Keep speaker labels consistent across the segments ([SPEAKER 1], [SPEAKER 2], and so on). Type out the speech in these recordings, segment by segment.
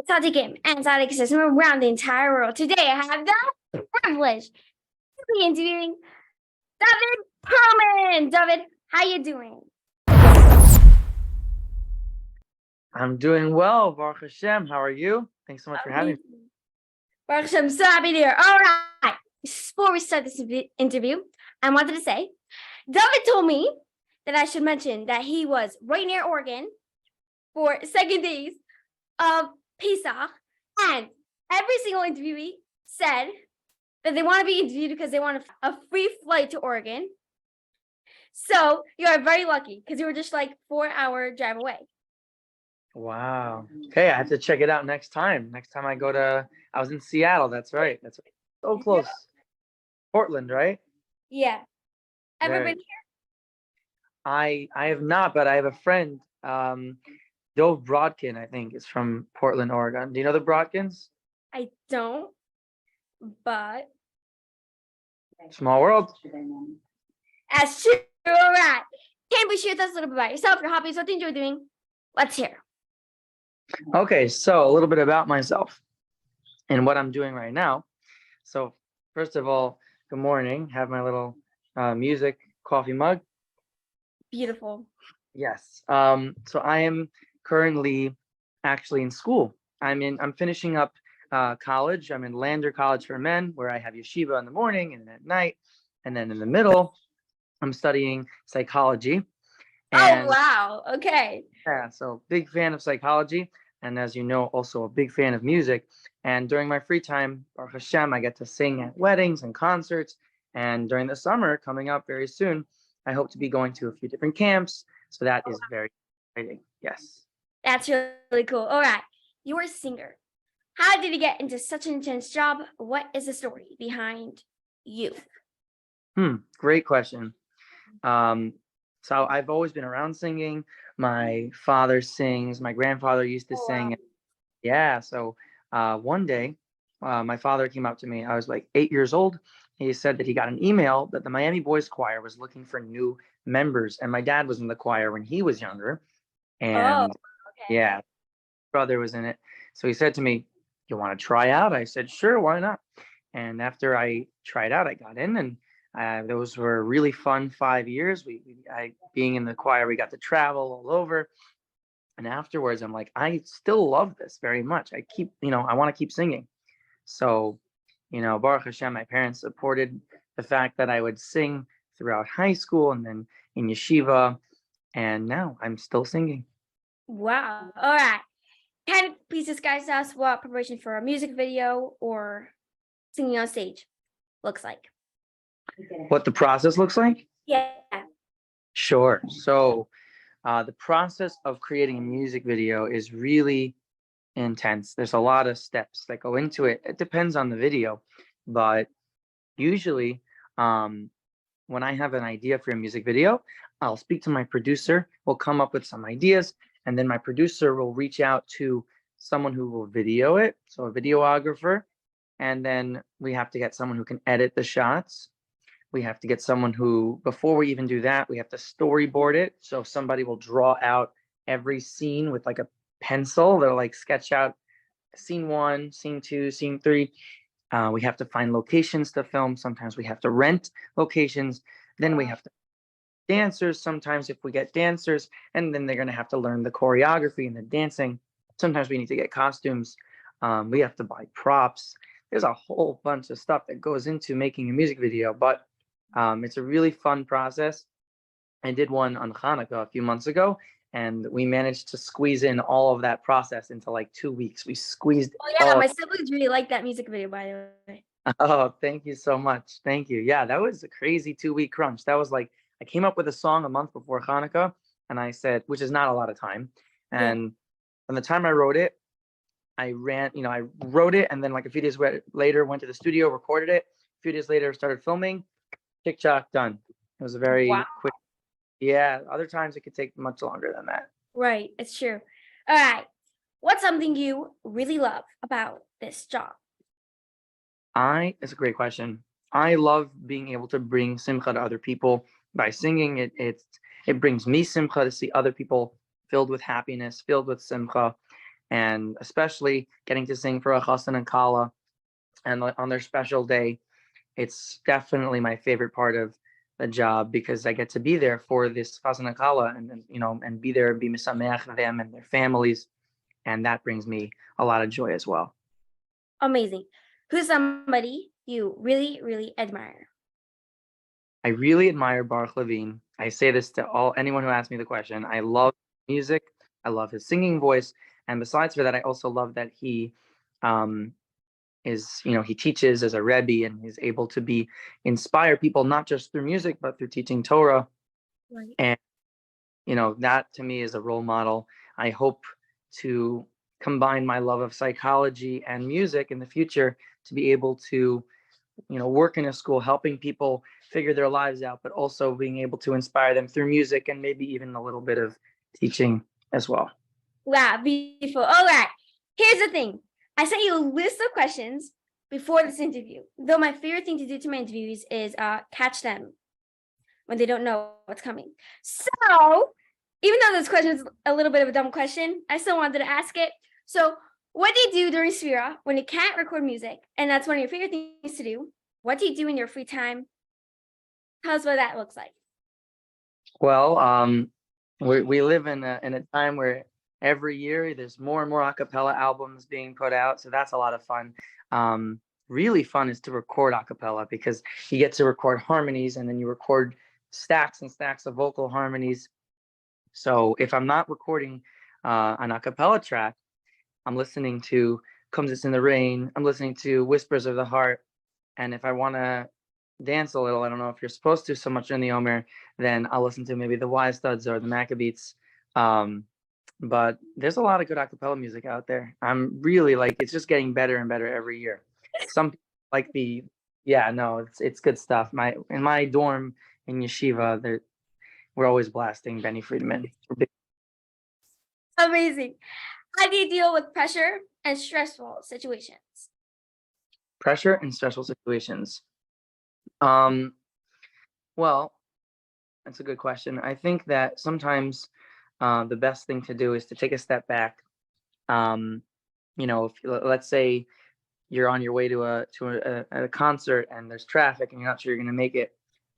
[SPEAKER 1] Tzaddikim and Tzaddikim from around the entire world. Today I have the privilege to be interviewing Dovid Pearlman. Dovid, how you doing?
[SPEAKER 2] I'm doing well, Baruch Hashem. How are you? Thanks so much for having me.
[SPEAKER 1] Baruch Hashem, so happy to hear. All right. Before we start this interview, I wanted to say, Dovid told me that I should mention that he was right near Oregon for second days of Pesach, and every single interviewee said that they want to be interviewed because they want a free flight to Oregon. So you are very lucky because you were just like 4-hour drive away.
[SPEAKER 2] Wow. Okay, I have to check it out next time. Next time I was in Seattle. That's right. So close. Yeah. Portland, right?
[SPEAKER 1] Yeah. Ever been here?
[SPEAKER 2] I have not, but I have a friend, Dovid Pearlman, I think, is from Portland, Oregon. Do you know the Brodkins?
[SPEAKER 1] I don't, but
[SPEAKER 2] small world.
[SPEAKER 1] That's true. All right. Can we share with us a little bit about yourself, your hobbies, what things you're doing? Let's hear.
[SPEAKER 2] Okay, so a little bit about myself and what I'm doing right now. So first of all, good morning. Have my little music coffee mug.
[SPEAKER 1] Beautiful.
[SPEAKER 2] Yes. So I am currently actually in school. I'm finishing up college. I'm in Lander College for Men, where I have yeshiva in the morning and at night, and then in the middle, I'm studying psychology.
[SPEAKER 1] And, oh wow! Okay.
[SPEAKER 2] Yeah. So big fan of psychology, and as you know, also a big fan of music. And during my free time, Baruch Hashem, I get to sing at weddings and concerts. And during the summer coming up very soon, I hope to be going to a few different camps. So that is very exciting. Yes.
[SPEAKER 1] That's really cool. All right. You're a singer. How did you get into such an intense job? What is the story behind you?
[SPEAKER 2] Great question. So I've always been around singing. My father sings. My grandfather used to sing. Wow. Yeah. So one day, my father came up to me. I was like 8 years old. He said that he got an email that the Miami Boys Choir was looking for new members. And my dad was in the choir when he was younger. And yeah, brother was in it. So he said to me, "You want to try out?" I said, "Sure, why not?" And after I tried out, I got in, and those were really fun 5 years. Being in the choir, we got to travel all over. And afterwards, I'm like, I still love this very much. I want to keep singing. So, Baruch Hashem, my parents supported the fact that I would sing throughout high school and then in yeshiva. And now I'm still singing.
[SPEAKER 1] Wow. All right. Can you please discuss us what preparation for a music video or singing on stage looks like?
[SPEAKER 2] What the process looks like?
[SPEAKER 1] Yeah.
[SPEAKER 2] Sure. So the process of creating a music video is really intense. There's a lot of steps that go into it. It depends on the video, but usually when I have an idea for a music video, I'll speak to my producer. We'll come up with some ideas, and then my producer will reach out to someone who will video it, so a videographer, and then we have to get someone who can edit the shots. We have to get someone who, before we even do that, we have to storyboard it. So somebody will draw out every scene with like a pencil. They'll like sketch out scene 1, scene 2, scene 3. We have to find locations to film. Sometimes we have to rent locations. Then we have to dancers. Sometimes if we get dancers, and then they're going to have to learn the choreography and the dancing. Sometimes we need to get costumes. We have to buy props. There's a whole bunch of stuff that goes into making a music video, but it's a really fun process. I did one on Hanukkah a few months ago, and we managed to squeeze in all of that process into like 2 weeks. We squeezed.
[SPEAKER 1] Oh yeah, my siblings really like that music video, by the way.
[SPEAKER 2] Oh, thank you so much. Thank you. Yeah, that was a crazy 2-week crunch. That was like, I came up with a song a month before Hanukkah, and I said, which is not a lot of time. And from the time I wrote it, I wrote it, and then like a few days later, went to the studio, recorded it. A few days later, started filming. Tick-tock, done. It was a very quick. Yeah, other times it could take much longer than that.
[SPEAKER 1] Right, it's true. All right. What's something you really love about this job?
[SPEAKER 2] It's a great question. I love being able to bring simcha to other people by singing. It brings me simcha to see other people filled with happiness, filled with simcha. and especially getting to sing for a chassan and kala and on their special day. It's definitely my favorite part of the job because I get to be there for this chassan and kala, and and be there and be misameach them and their families, and that brings me a lot of joy as well.
[SPEAKER 1] Amazing. Who's somebody you really, really admire?
[SPEAKER 2] I really admire Baruch Levine. I say this to anyone who asks me the question. I love music. I love his singing voice, and besides for that, I also love that he um, he teaches as a rebbe and is able to inspire people not just through music but through teaching Torah.
[SPEAKER 1] Right.
[SPEAKER 2] And that to me is a role model. I hope to combine my love of psychology and music in the future to be able to work in a school helping people figure their lives out, but also being able to inspire them through music and maybe even a little bit of teaching as well.
[SPEAKER 1] Wow, beautiful. All right. Here's the thing. I sent you a list of questions before this interview. Though my favorite thing to do to my interviews is catch them when they don't know what's coming. So, even though this question is a little bit of a dumb question, I still wanted to ask it. So, what do you do during Sphira when you can't record music? And that's one of your favorite things to do. What do you do in your free time? Tell us what that looks like.
[SPEAKER 2] Well, we live in a time where every year there's more and more a cappella albums being put out, so that's a lot of fun. Really fun is to record a cappella because you get to record harmonies and then you record stacks and stacks of vocal harmonies. So if I'm not recording an a cappella track, I'm listening to Comes It's in the Rain, I'm listening to Whispers of the Heart, and if I want to dance a little, I don't know if you're supposed to so much in the Omer, then I'll listen to maybe the Y Studs or the Maccabeats. But there's a lot of good a cappella music out there. I'm really it's just getting better and better every year. Some people like it's good stuff. In my dorm in yeshiva, we're always blasting Benny Friedman.
[SPEAKER 1] Amazing. How do you deal with pressure and stressful situations?
[SPEAKER 2] Pressure and stressful situations. Well, that's a good question. I think that sometimes the best thing to do is to take a step back. Let's say you're on your way to a concert and there's traffic and you're not sure you're going to make it.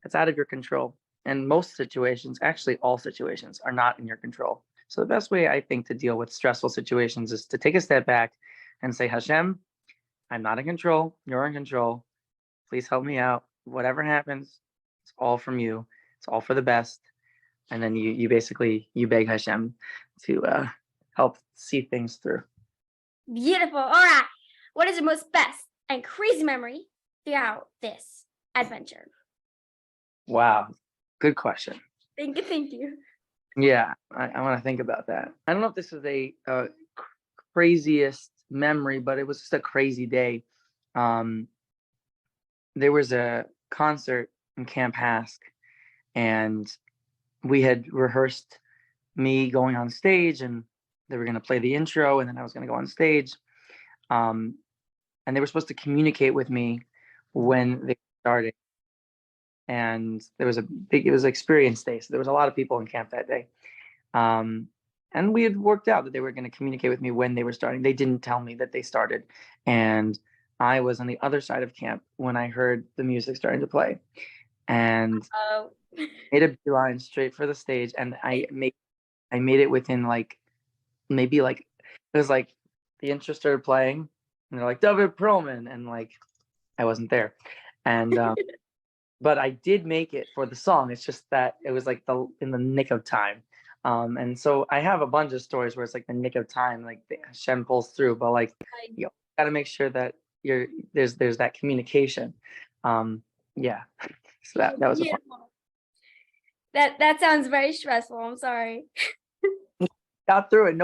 [SPEAKER 2] That's out of your control. And most situations, actually all situations, are not in your control. So the best way I think to deal with stressful situations is to take a step back and say, Hashem, I'm not in control. You're in control. Please help me out. Whatever happens, it's all from you. It's all for the best. And then you basically beg Hashem to help see things through.
[SPEAKER 1] Beautiful. All right. What is your most best and crazy memory throughout this adventure?
[SPEAKER 2] Wow. Good question.
[SPEAKER 1] Thank you. Thank you.
[SPEAKER 2] Yeah, I want to think about that. I don't know if this is a craziest memory, but it was just a crazy day. There was a concert in Camp Hask, and we had rehearsed me going on stage, and they were going to play the intro, and then I was going to go on stage. And they were supposed to communicate with me when they started. And it was experience day. So there was a lot of people in camp that day. And we had worked out that they were going to communicate with me when they were starting. They didn't tell me that they started. And I was on the other side of camp when I heard the music starting to play. And made a beeline straight for the stage. And I made it within maybe it was the intro started playing. And they're like, Dovid Pearlman. And I wasn't there. And but I did make it for the song. It's just that it was in the nick of time. And so I have a bunch of stories where it's the nick of time, Hashem pulls through, but you got to make sure that there's that communication. Yeah. So that was a fun.
[SPEAKER 1] That sounds very stressful. I'm sorry.
[SPEAKER 2] Got through it.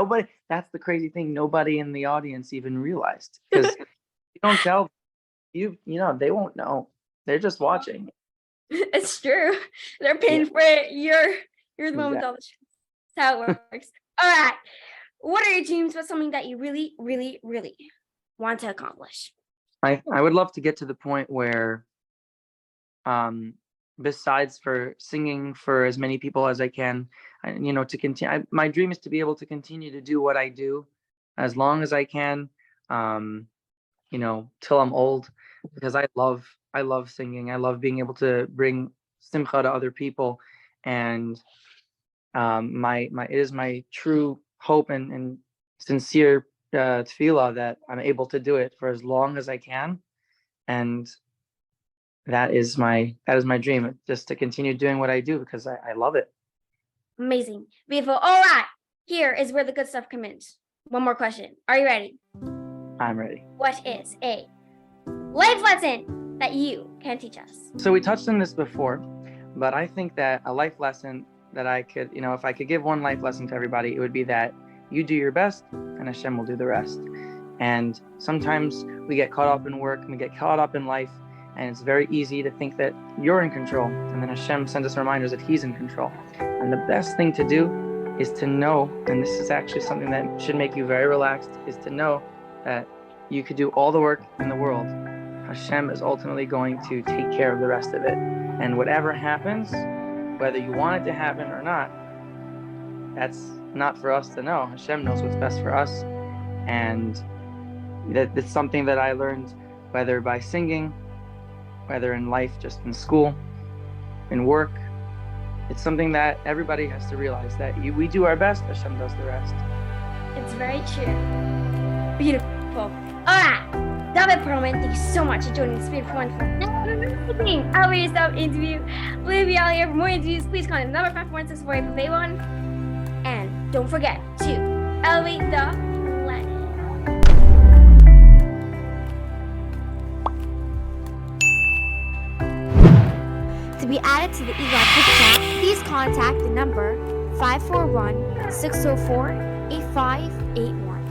[SPEAKER 2] That's the crazy thing. Nobody in the audience even realized, because you don't tell they won't know. They're just watching.
[SPEAKER 1] It's true. They're paying for it. You're the one with all the stress. That's how it works. All right. What are your dreams? What's something that you really, really, really want to accomplish?
[SPEAKER 2] I would love to get to the point where, besides for singing for as many people as I can, to continue. My dream is to be able to continue to do what I do as long as I can, till I'm old, because I love singing. I love being able to bring simcha to other people, and my it is my true hope and sincere tefillah that I'm able to do it for as long as I can, and that is my dream, just to continue doing what I do because I love it.
[SPEAKER 1] Amazing. Beautiful. All right. Here is where the good stuff comes in. One more question. Are you ready?
[SPEAKER 2] I'm ready.
[SPEAKER 1] What is a life lesson that you can teach us?
[SPEAKER 2] So we touched on this before, but I think that a life lesson that I could, if I could give one life lesson to everybody, it would be that you do your best and Hashem will do the rest. And sometimes we get caught up in work and we get caught up in life, and it's very easy to think that you're in control. And then Hashem sends us reminders that He's in control. And the best thing to do is to know, and this is actually something that should make you very relaxed, is to know that you could do all the work in the world. Hashem is ultimately going to take care of the rest of it. And whatever happens, whether you want it to happen or not, that's not for us to know. Hashem knows what's best for us. And that's something that I learned, whether by singing, whether in life, just in school, in work. It's something that everybody has to realize, that we do our best, Hashem does the rest.
[SPEAKER 1] It's very true. Beautiful. All right. Dovid Pearlman, thank you so much for joining this beautiful, wonderful, amazing Elevate Yourself interview. We'll be out here for more interviews. Please call number 54648 and don't forget to elevate the planet. To be added to the EGOT group chat, please contact the number 541-604-8581.